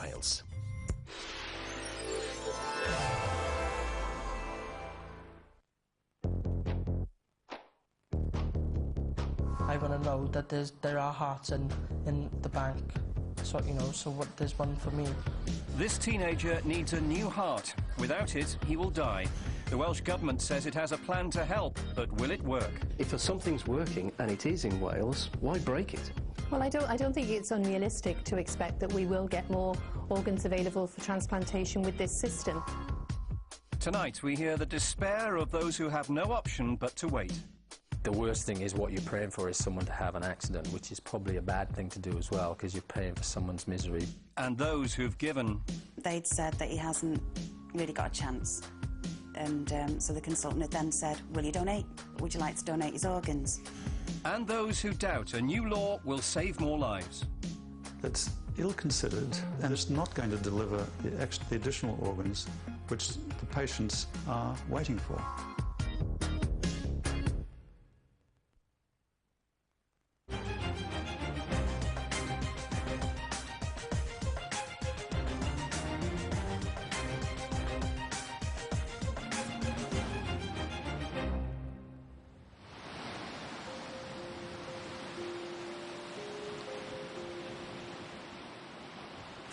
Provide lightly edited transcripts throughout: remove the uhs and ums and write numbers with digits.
Wales. I want to know that there are hearts in the bank, so there's one for me. This teenager needs a new heart. Without it, he will die. The Welsh Government says it has a plan to help, but will it work? If something's working, and it is in Wales, why break it? Well, I don't think it's unrealistic to expect that we will get more organs available for transplantation with this system. Tonight, we hear the despair of those who have no option but to wait. The worst thing is what you're praying for is someone to have an accident, which is probably a bad thing to do as well, because you're praying for someone's misery. And those who've given. They'd said that he hasn't really got a chance. And so the consultant had then said, will you donate? Would you like to donate his organs? And those who doubt a new law will save more lives. It's ill-considered, and it's not going to deliver the additional organs which the patients are waiting for.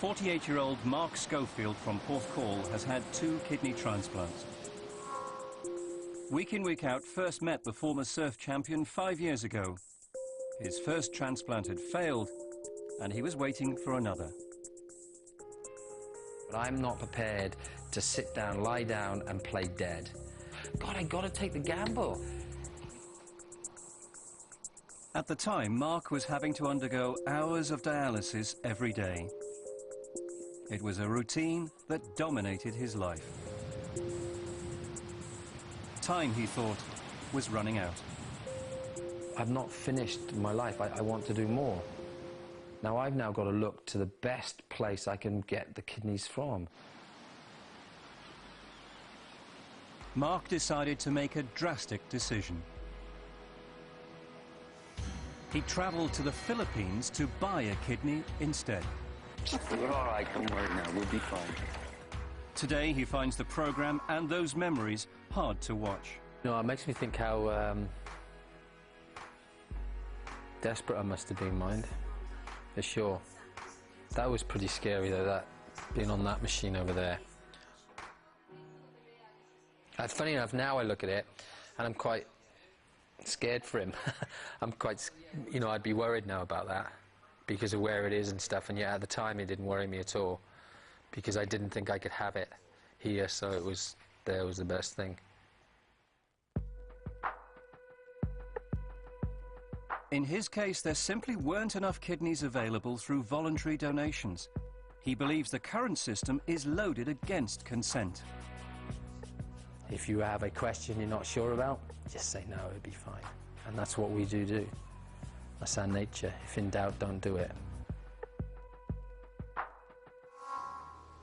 "48-year-old Mark Schofield from Porthcawl has had 2 kidney transplants. Week in, week out, first met the former surf champion 5 years ago. His first transplant had failed, and he was waiting for another. But I'm not prepared to sit down, lie down, and play dead. God, I gotta take the gamble. At the time, Mark was having to undergo hours of dialysis every day. It was a routine that dominated his life. Time, he thought, was running out. I've not finished my life. I want to do more. Now I've now got to look to the best place I can get the kidneys from. Mark decided to make a drastic decision. He travelled to the Philippines to buy a kidney instead. We're all right, don't worry now, we'll be fine. Today he finds the programme and those memories hard to watch. You know, it makes me think how desperate I must have been, mind, for sure. That was pretty scary though, that being on that machine over there. Funny enough, now I look at it and I'm quite scared for him. I'm quite, you know, I'd be worried now about that because of where it is and stuff, and yet at the time it didn't worry me at all because I didn't think I could have it here, so it was, there was the best thing. In his case, there simply weren't enough kidneys available through voluntary donations. He believes the current system is loaded against consent. If you have a question you're not sure about, just say no, it'll be fine. And that's what we do. That's our nature. If in doubt, don't do it.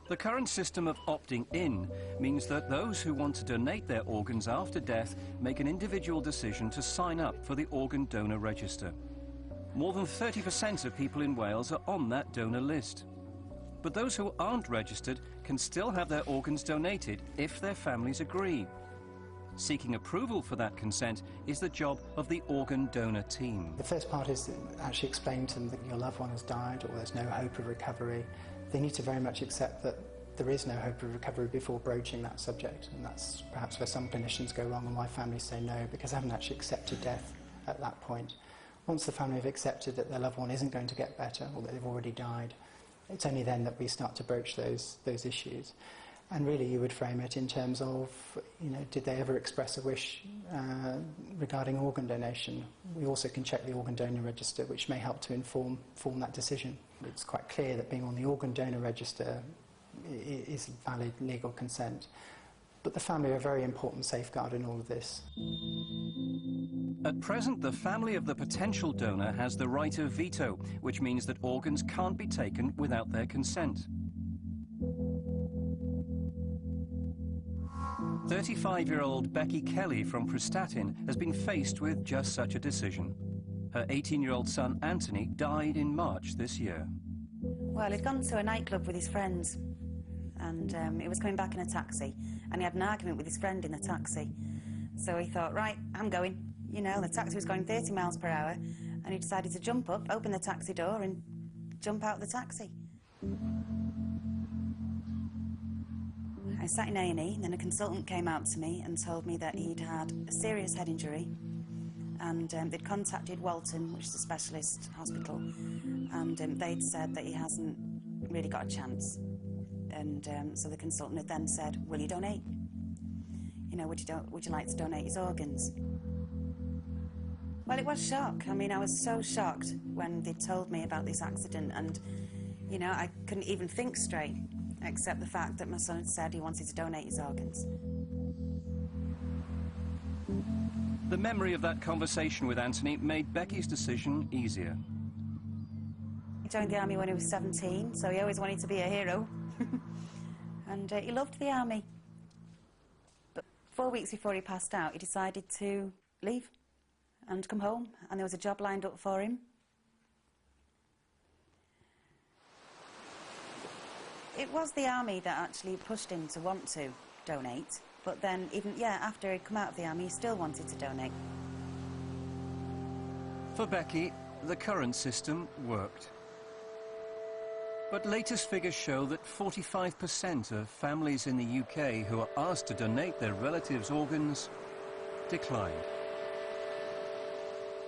The current system of opting in means that those who want to donate their organs after death make an individual decision to sign up for the organ donor register. More than 30% of people in Wales are on that donor list. But those who aren't registered can still have their organs donated if their families agree. Seeking approval for that consent is the job of the organ donor team. The first part is to actually explain to them that your loved one has died or there's no hope of recovery. They need to very much accept that there is no hope of recovery before broaching that subject, and that's perhaps where some clinicians go wrong and why families say no, because they haven't actually accepted death at that point. Once the family have accepted that their loved one isn't going to get better or that they've already died, it's only then that we start to broach those issues. And really you would frame it in terms of, you know, did they ever express a wish regarding organ donation? We also can check the organ donor register, which may help to inform that decision. It's quite clear that being on the organ donor register is valid legal consent. But the family are a very important safeguard in all of this. At present, the family of the potential donor has the right of veto, which means that organs can't be taken without their consent. 35-year-old Becky Kelly from Prestatyn has been faced with just such a decision. Her 18-year-old son, Anthony, died in March this year. Well, he'd gone to a nightclub with his friends, and he was coming back in a taxi, and he had an argument with his friend in the taxi. So he thought, right, I'm going. You know, the taxi was going 30 miles per hour, and he decided to jump up, open the taxi door, and jump out of the taxi. I sat in A&E, and then a consultant came out to me and told me that he'd had a serious head injury, and they'd contacted Walton, which is a specialist hospital, and they'd said that he hasn't really got a chance. And so the consultant had then said, will you donate? You know, would you like to donate his organs? Well, it was shock. I mean, I was so shocked when they told me about this accident, and, you know, I couldn't even think straight, except the fact that my son had said he wanted to donate his organs. The memory of that conversation with Anthony made Becky's decision easier. He joined the army when he was 17, so he always wanted to be a hero. And he loved the army. But 4 weeks before he passed out, he decided to leave and come home, and there was a job lined up for him. It was the army that actually pushed him to want to donate, but then even, after he'd come out of the army, he still wanted to donate. For Becky, the current system worked. But latest figures show that 45% of families in the UK who are asked to donate their relatives' organs declined.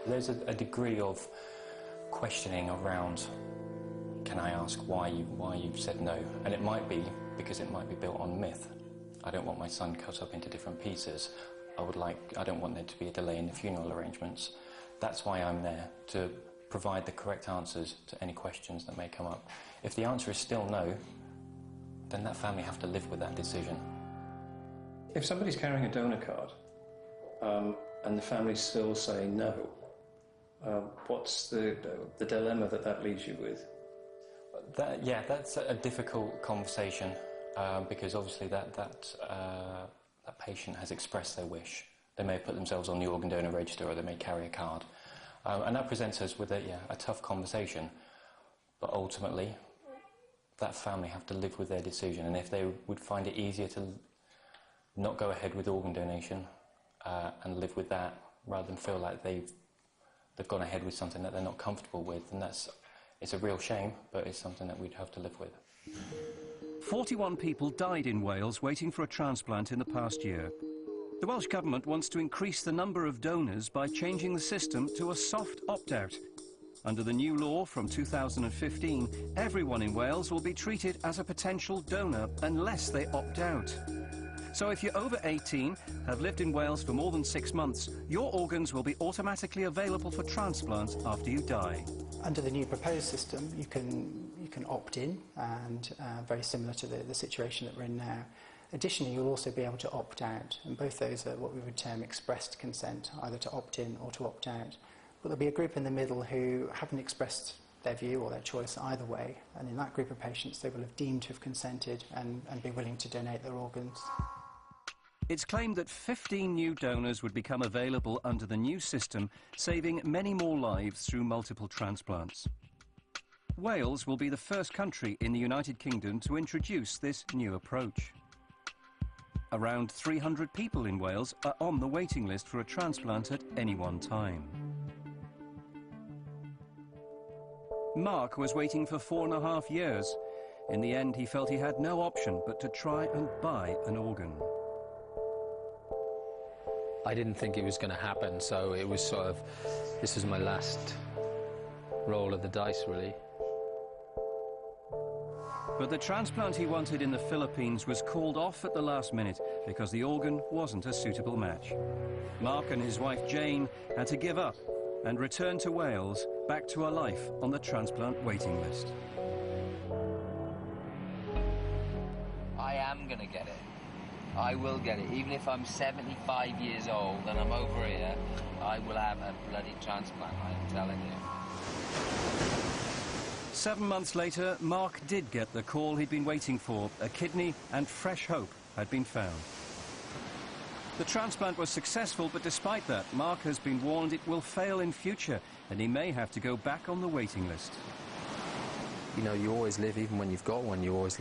There's a degree of questioning around, can I ask why you've said no? And it might be because it might be built on myth. I don't want my son cut up into different pieces. I don't want there to be a delay in the funeral arrangements. That's why I'm there, to provide the correct answers to any questions that may come up. If the answer is still no, then that family have to live with that decision. If somebody's carrying a donor card and the family's still saying no, what's the dilemma that leaves you with? That's a difficult conversation because obviously that patient has expressed their wish. They may have put themselves on the organ donor register, or they may carry a card. And that presents us with a tough conversation. But ultimately, that family have to live with their decision. And if they would find it easier to not go ahead with organ donation and live with that, rather than feel like they've gone ahead with something that they're not comfortable with, then it's a real shame, but it's something that we'd have to live with. 41 people died in Wales waiting for a transplant in the past year. The Welsh Government wants to increase the number of donors by changing the system to a soft opt-out. Under the new law from 2015, everyone in Wales will be treated as a potential donor unless they opt out. So if you're over 18, have lived in Wales for more than 6 months, your organs will be automatically available for transplant after you die. Under the new proposed system, you can opt in, and very similar to the situation that we're in now. Additionally, you'll also be able to opt out, and both those are what we would term expressed consent, either to opt in or to opt out. But there'll be a group in the middle who haven't expressed their view or their choice either way, and in that group of patients they will have deemed to have consented and be willing to donate their organs. It's claimed that 15 new donors would become available under the new system, saving many more lives through multiple transplants. Wales will be the first country in the United Kingdom to introduce this new approach. Around 300 people in Wales are on the waiting list for a transplant at any one time. Mark was waiting for 4.5 years. In the end, he felt he had no option but to try and buy an organ. I didn't think it was going to happen, so it was sort of, this was my last roll of the dice, really. But the transplant he wanted in the Philippines was called off at the last minute because the organ wasn't a suitable match. Mark and his wife Jane had to give up and return to Wales, back to a life on the transplant waiting list. I am going to get it. I will get it. Even if I'm 75 years old and I'm over here, I will have a bloody transplant, I am telling you. 7 months later, Mark did get the call he'd been waiting for. A kidney and fresh hope had been found. The transplant was successful, but despite that, Mark has been warned it will fail in future, and he may have to go back on the waiting list. you know, you always live, even when you've got one, you always live.